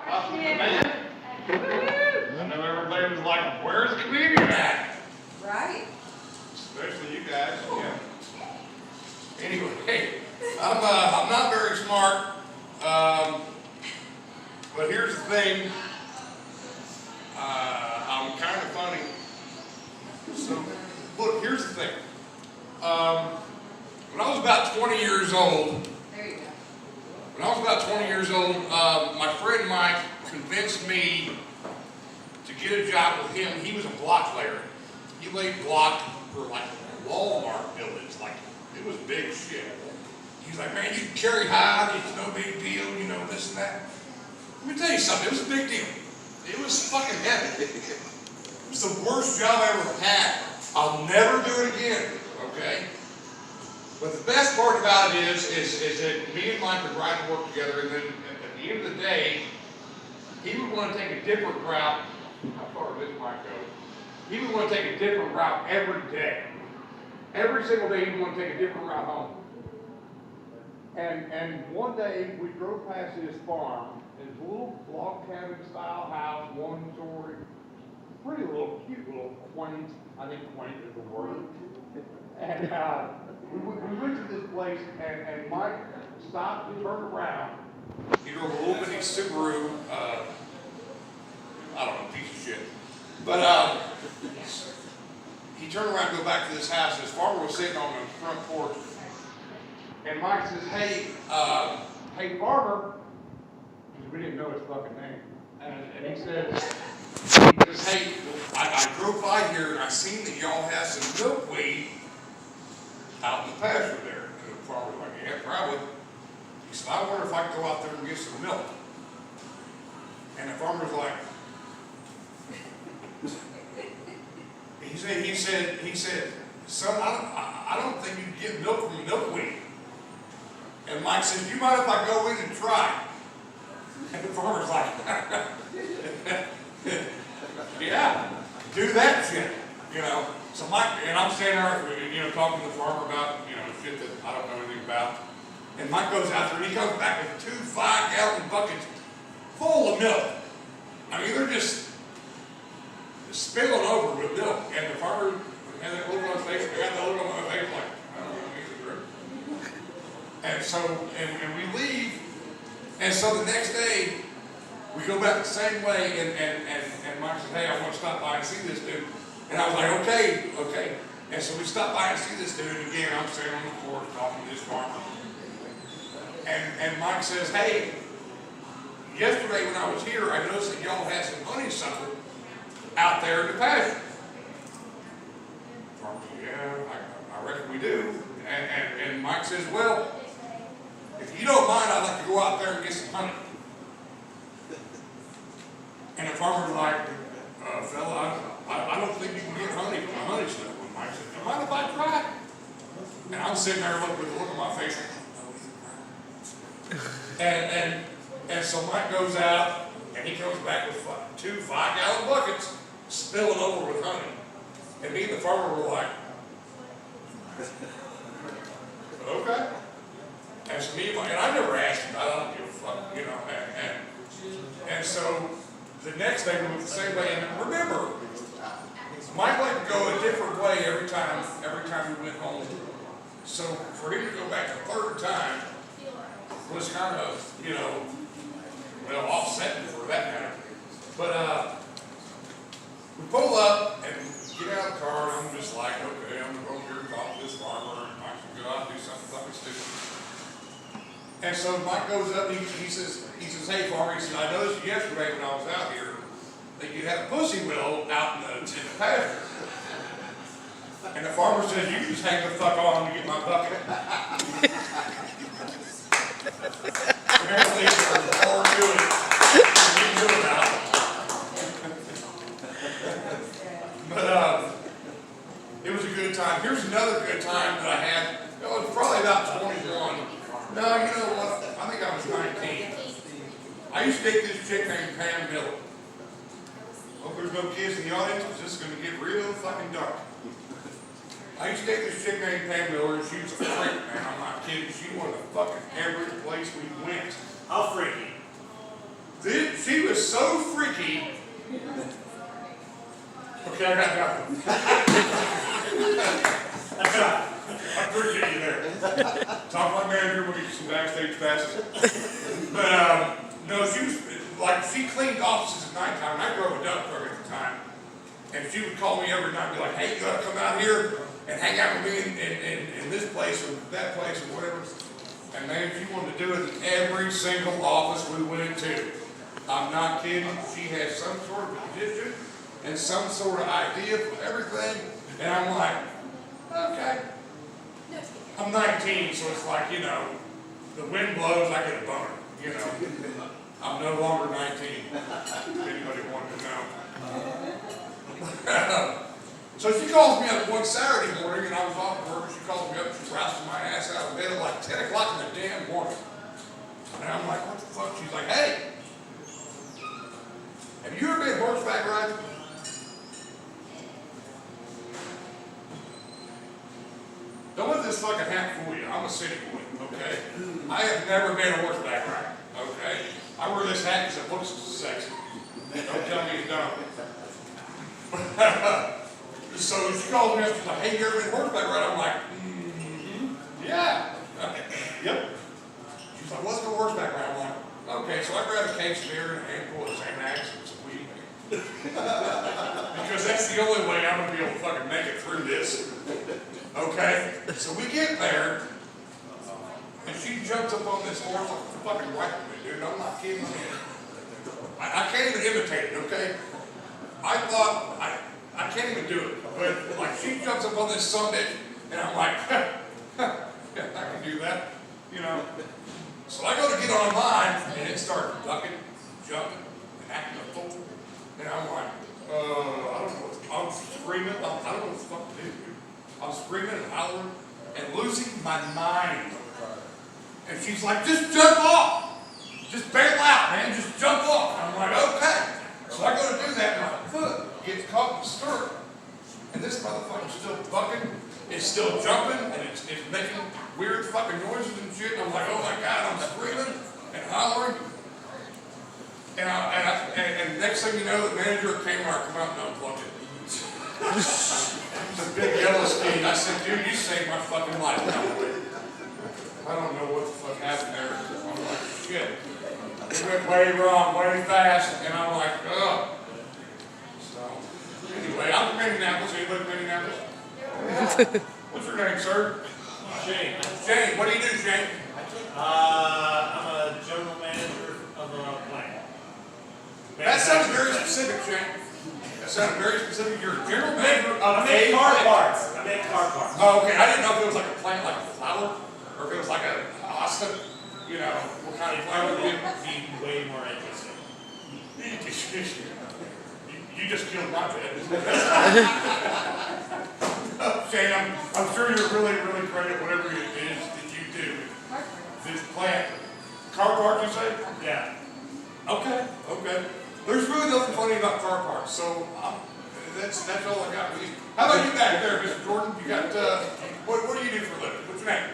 Man. I know everybody was like, where's the comedian at? Right? Especially you guys, yeah. Anyway, I'm not very smart, but here's the thing, I'm kind of funny. So, look, here's the thing. When I was about 20 years old, There you go. when I was about 20 years old, my friend Mike convinced me to get a job with him. He was a block layer. He laid block for like Walmart buildings, like it was big shit. He's like, man, you can carry hide, it's no big deal, you know, this and that. Let me tell you something, it was a big deal. It was fucking heavy. It was the worst job I ever had. I'll never do it again, okay? But the best part about it is that me and Mike would ride to work together, and then at the end of the day, he would want to take a different route. How far does this mic go? He would want to take a different route every day. Every single day, he would want to take a different route home. And one day, we drove past his farm. His little log cabin style house, one story. Pretty little, cute little quaint. I think quaint is the word. And we went to this place, and Mike stopped and turned around. He drove a little bitty Subaru, I don't know, piece of shit. But he turned around to go back to this house, and his farmer was sitting on the front porch. And Mike says, hey, farmer, because we didn't know his fucking name. And he says, hey, I drove by here and I seen that y'all have some milkweed out in the pasture there. And the farmer was like, yeah, probably. He said, I wonder if I can go out there and get some milk. And the farmer was like, he said, son, I don't think you can get milk from milkweed. And Mike said, you mind if I go in and try? And the farmer's like, yeah, do that shit, you know. So Mike, and I'm standing there, you know, talking to the farmer about, you know, shit that I don't know anything about. And Mike goes out there and he comes back with 2 5-gallon buckets full of milk. I mean, they're just spilling over with milk. And the farmer had that look on his face, I got that look on my face like, I don't know, he's a drink. And so, and we leave, and so the next day, we go back the same way, and Mike said, hey, I want to stop by and see this dude. And I was like, okay. And so we stopped by and see this dude, and again, I'm sitting on the porch talking to this farmer. And Mike says, hey, yesterday when I was here, I noticed that y'all had some honeysuckle out there in the pasture. Farmer said, yeah, I reckon we do. And Mike says, well, if you don't mind, I'd like to go out there and get some honey. And the farmer's like, fella, I don't think you can get honey from a honeysuckle. And Mike said, do you mind if I try? And I'm sitting there with a look on my face. And so Mike goes out, and he comes back with 2 5-gallon buckets spilling over with honey. And me and the farmer were like, okay. And so me, and I never asked him, I don't give a fuck, you know. And so the next day we went the same way. And remember, Mike liked to go a different way every time we went home. So for him to go back the third time was kind of, you know, well, offsetting for that matter. But we pull up and get out of the car, and I'm just like, okay, I'm going to go here and talk to this farmer, and I should go out and do something fucking stupid. And so Mike goes up and he says, hey farmer, he said, I noticed yesterday when I was out here that you had a pussy willow out in the pasture. And the farmer says, you just hang the fuck on to get my bucket. Apparently there's more to it than you knew about. But it was a good time. Here's another good time that I had. It was probably about 21. No, you know what? I think I was 19. I used to date this chick named Pam Miller. Hope there's no kids in the audience, because this is going to get real fucking dark. I used to date this chick named Pam Miller, and she was a freak, man. I'm not kidding. She wanted to fucking every place we went. How freaky? She was so freaky. Okay, I got nothing. I'm appreciate you there. Talk to my manager, we'll get you some backstage passes. But no, she was like, she cleaned offices at nighttime. I drove a dump truck at the time. And she would call me every night and be like, hey, you gotta come out here and hang out with me in this place or that place or whatever. And man, she wanted to do it in every single office we went into. I'm not kidding. She has some sort of position and some sort of idea for everything. And I'm like, okay. I'm 19, so it's like, you know, the wind blows, I get a boner, you know. I'm no longer 19, if anybody wanted to know. So she calls me up one Saturday morning, and I was off work, and she calls me up, she's rousting my ass out of bed at like 10 o'clock in the damn morning. And I'm like, what the fuck? She's like, hey, have you ever been horseback riding? Don't let this fucking hat fool you. I'm a city boy, okay? I have never been a horseback rider, okay? I wear this hat because it looks sexy. Don't tell me you don't. So she calls me up, she's like, hey, you ever been horseback riding? I'm like, yeah. Yep. She's like, let's go horseback riding. I'm like, okay. So I grab a case of beer and a handful of Xanax and some weed. Because that's the only way I'm going to be able to fucking make it through this. Okay? So we get there, and she jumps up on this horse like fucking whacking me, dude. I'm not kidding you. I can't even imitate it, okay? I thought, I can't even do it. But, like, she jumps up on this summit, and I'm like, yeah, I can do that, you know. So I go to get on mine, and it starts ducking, jumping, and acting a fool. And I'm like, I don't know what, I'm screaming, I don't know what the fuck to do, dude. I'm screaming and hollering and losing my mind. And she's like, just jump off. Just bail out, man. Just jump off. I'm like, okay. So I go to do that, and my foot gets caught in the stirrup. And this motherfucker's still bucking. It's still jumping, and it's making weird fucking noises and shit. And I'm like, oh my God, I'm screaming and hollering. And next thing you know, the manager at Kmart come out and unplugged it. It's a big yellow steed. I said, dude, you saved my fucking life. I don't know what the fuck happened there. I'm like, shit. It went way wrong, way fast, and I'm like, ugh. So, anyway, I'm from Indianapolis. Anybody from Indianapolis? What's your name, sir? Shane. Shane, what do you do, Shane? I'm a general manager of a plant. That sounds very specific, Shane. That sounds very specific. You're a general manager of I make car parts. I make car parts. Oh, okay. I didn't know if it was like a plant like a flower, or if it was like a Austin, you know, what kind of plant would it be? Be way more interesting. You just killed my bed. Shane, I'm sure you're really, really great at whatever it is that you do. This plant. Car parts, you say? Yeah. Okay, okay. There's really nothing funny about car parts, so that's all I got for you. How about you back there, Mr. Jordan? You got, what do you do for a living? What's your name?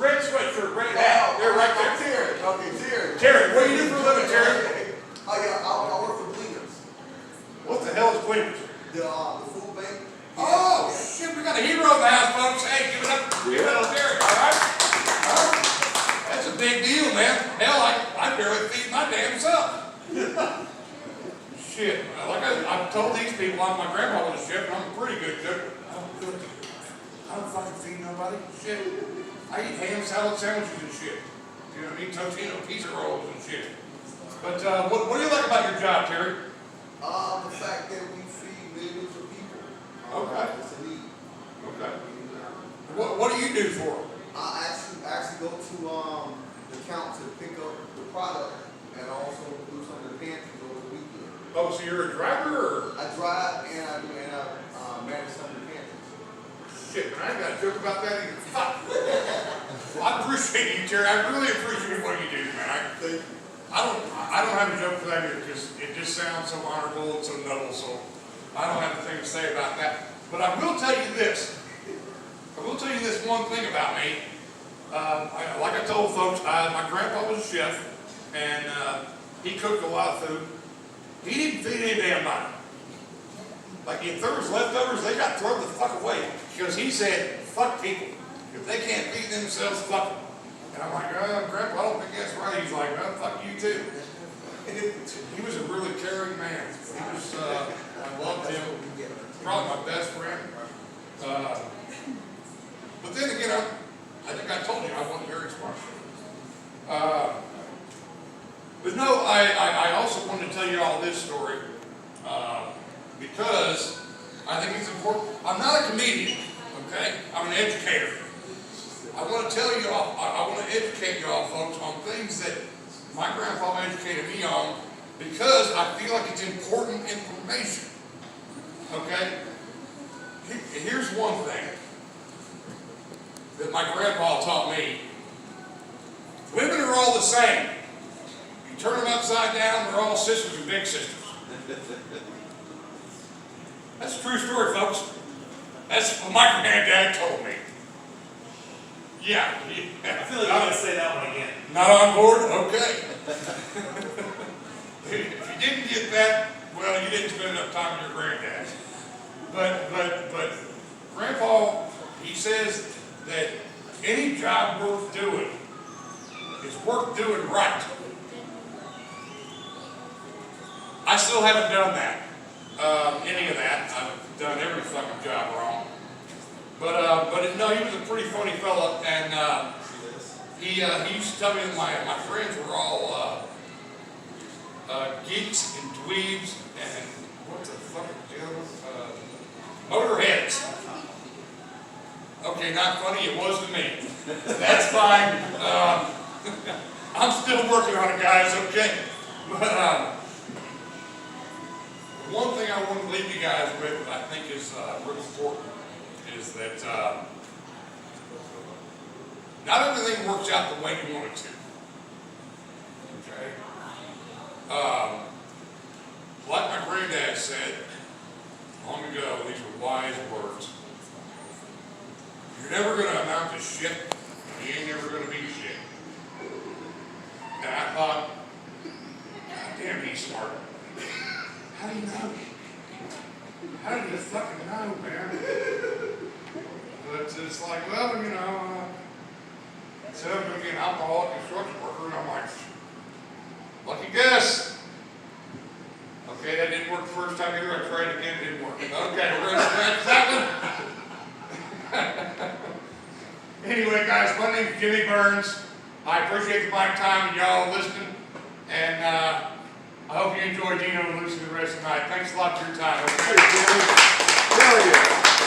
Red sweatshirt, red hat. They're right there. Terry. Okay, Terry. Terry, what do you do for a living, Terry? Oh yeah, I work for Bleeders. What the hell is Cleveland? The food bank. Oh, shit, we got a hero in the house, folks. Hey, give it up for Terry, all right? That's a big deal, man. Hell, I barely feed my damn self. Shit, like I've told these people, my grandma was a chef, and I'm a pretty good cook. I don't fucking feed nobody. Shit. I eat ham salad sandwiches and shit. You know what I mean? Totino pizza rolls and shit. But what do you like about your job, Terry? The fact that we feed millions of people. Okay. It's a need. Okay. What do you do for them? I actually go to the count to pick up the product and also do some of the pantries over the weekend. Oh, so you're a driver, or? I drive and I manage some of the pantries. Shit, man, I ain't got a joke about that either. Fuck. Well, I appreciate you, Terry. I really appreciate what you do, man. I don't have a joke for that either, because it just sounds so honorable and so noble, so I don't have anything to say about that. But I will tell you this. I will tell you this one thing about me. Like I told folks, my grandpa was a chef, and he cooked a lot of food. He didn't feed any damn body. Like if there was leftovers, they got thrown the fuck away. Because he said, fuck people. If they can't feed themselves, fuck them. And I'm like, Grandpa, I don't think that's right. He's like, well, fuck you too. He was a really caring man. He was, I loved him. Probably my best friend. But then again, I think I told you I wasn't very smart. But no, I also wanted to tell you all this story because I think it's important. I'm not a comedian, okay? I'm an educator. I want to tell you all, I want to educate you all folks on things that my grandpa educated me on because I feel like it's important information, okay? Here's one thing that my grandpa taught me. Women are all the same. You turn them upside down, they're all sisters and big sisters. That's a true story, folks. That's what my granddad told me. Yeah. I feel like you're going to say that one again. Not on board? Okay. If you didn't get that, well, you didn't spend enough time with your granddad. But Grandpa, he says that any job worth doing is worth doing right. I still haven't done that. Any of that. I've done every fucking job wrong. But no, he was a pretty funny fella, and he used to tell me that my friends were all geeks and dweebs and what the fuck is the other one? Motorheads. Okay, not funny, it was to me. That's fine. I'm still working on it, guys, okay? But one thing I want to leave you guys with, I think is real important, is that not everything works out the way you want it to. Okay? Like my granddad said long ago, these were wise words. You're never going to amount to shit, and you ain't never going to be shit. And I thought, God damn, he's smart. How do you know? How do you fucking know, man? But it's like, well, you know, said I'm going to be an alcoholic construction worker, and I'm like, lucky guess. Okay, that didn't work the first time either. I tried it again, it didn't work. Okay, we're going to scratch that one. Anyway, guys, my name is Jimmy Burns. I appreciate the mic time and y'all listening. And I hope you enjoy Dino and Lucy the rest of the night. Thanks a lot for your time. Okay? Hell yeah.